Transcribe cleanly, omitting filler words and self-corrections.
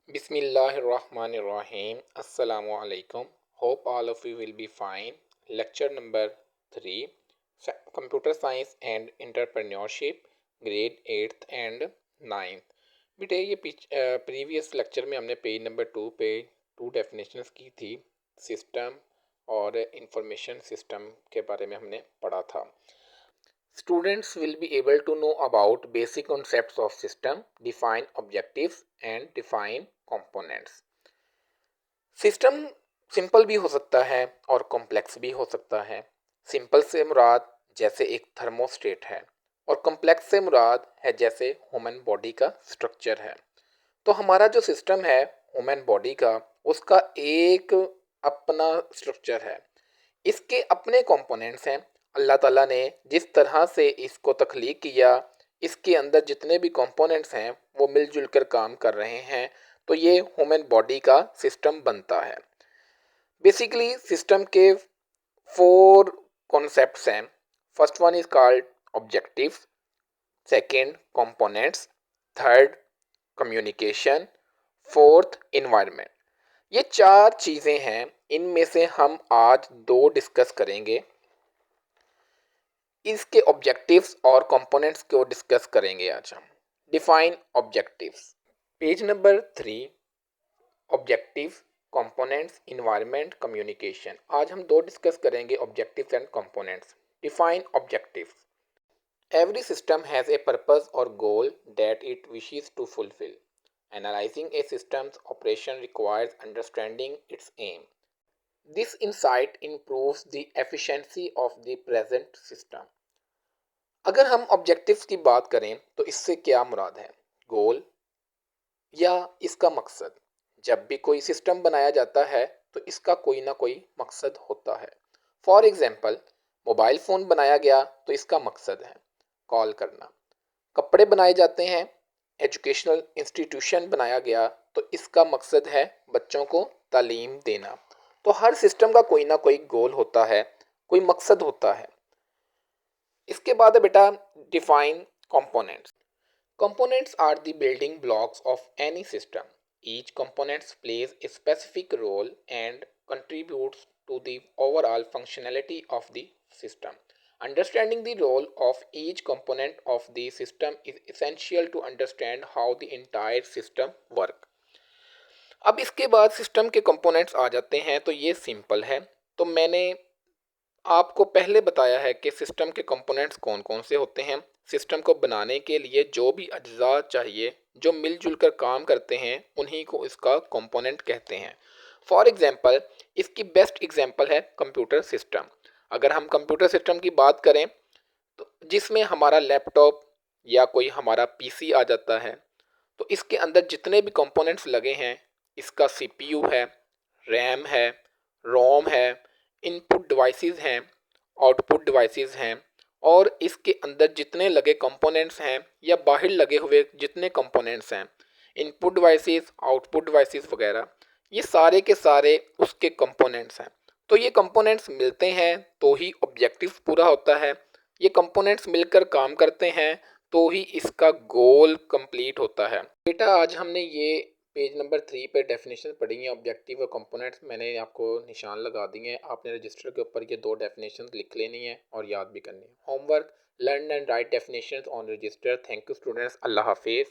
Bismillahirrahmanirrahim. Assalamu alaikum. Hope all of you will be fine. Lecture number 3, Computer Science and Entrepreneurship, grade 8th and 9th. बेटे ये previous lecture में हमने page number 2 पे 2 definitions की थी। System और information system के बारे में हमने पढ़ा था। Students will be able to know about basic concepts of system, define objectives and define components. System simple भी हो सकता है और कॉम्प्लेक्स भी हो सकता है। सिंपल से मुराद जैसे एक थर्मोस्टेट है और कॉम्प्लेक्स से मुराद है जैसे ह्यूमन बॉडी का स्ट्रक्चर है। तो हमारा जो सिस्टम है ह्यूमन बॉडी का, उसका एक अपना स्ट्रक्चर है, इसके अपने कंपोनेंट्स हैं। अल्लाह ताला ने जिस तरह से इसको तख्लीक किया, इसके अंदर जितने भी कंपोनेंट्स हैं वो मिलजुल कर काम कर रहे हैं, तो ये ह्यूमन बॉडी का सिस्टम बनता है। बेसिकली सिस्टम के 4 कॉन्सेप्ट्स हैं। First one is called objective, second components, third communication, fourth environment. ये 4 चीज़ें हैं, इनमें से हम आज 2 डिस्कस करेंगे। इसके ऑब्जेक्टिव्स और कंपोनेंट्स को डिस्कस करेंगे आज हम। Define objectives, page number 3, objective, components, environment, communication. आज हम 2 डिस्कस करेंगे, objectives and components. Define objectives. Every system has a purpose or goal that it wishes to fulfill. Analyzing a system's operation requires understanding its aim. This insight improves the efficiency of the present system. अगर हम objectives की बात करें तो इससे क्या मुराद है? गोल या इसका मकसद। जब भी कोई सिस्टम बनाया जाता है तो इसका कोई ना कोई मकसद होता है। फॉर एग्जाम्पल, मोबाइल फ़ोन बनाया गया तो इसका मकसद है कॉल करना। कपड़े बनाए जाते हैं, एजुकेशनल इंस्टीट्यूशन बनाया गया तो इसका मकसद है बच्चों को तालीम देना। तो हर सिस्टम का कोई ना कोई गोल होता है, कोई मकसद होता है। इसके बाद है बेटा define components. Components are the building blocks of any system. Each component plays a specific role and contributes to the overall functionality of the system. Understanding the role of each component of the system is essential to understand how the entire system work. अब इसके बाद system के components आ जाते हैं, तो ये simple है। तो मैंने आपको पहले बताया है कि सिस्टम के कंपोनेंट्स कौन कौन से होते हैं। सिस्टम को बनाने के लिए जो भी अज्जा चाहिए, जो मिलजुल कर काम करते हैं, उन्हीं को इसका कंपोनेंट कहते हैं। फॉर एग्जांपल, इसकी बेस्ट एग्जांपल है कंप्यूटर सिस्टम। अगर हम कंप्यूटर सिस्टम की बात करें तो जिसमें हमारा लैपटॉप या कोई हमारा पीसी आ जाता है, तो इसके अंदर जितने भी कंपोनेंट्स लगे हैं, इसका सीपीयू है, रैम है, रोम है, इनपुट डिवाइसेस हैं, आउटपुट डिवाइसेस हैं, और इसके अंदर जितने लगे कंपोनेंट्स हैं या बाहर लगे हुए जितने कंपोनेंट्स हैं, इनपुट डिवाइसेस, आउटपुट डिवाइसेस वगैरह, ये सारे के सारे उसके कंपोनेंट्स हैं। तो ये कंपोनेंट्स मिलते हैं तो ही ऑब्जेक्टिव पूरा होता है। ये कंपोनेंट्स मिलकर काम करते हैं तो ही इसका गोल कंप्लीट होता है। बेटा आज हमने ये पेज नंबर 3 पे डेफिनेशन पढ़ी है ऑब्जेक्टिव और कंपोनेंट्स। मैंने आपको निशान लगा दिए हैं, आपने रजिस्टर के ऊपर ये 2 डेफिनेशन लिख लेनी है और याद भी करनी है। Homework, learn and write definition on register. Thank you students, अल्लाह हाफिज़।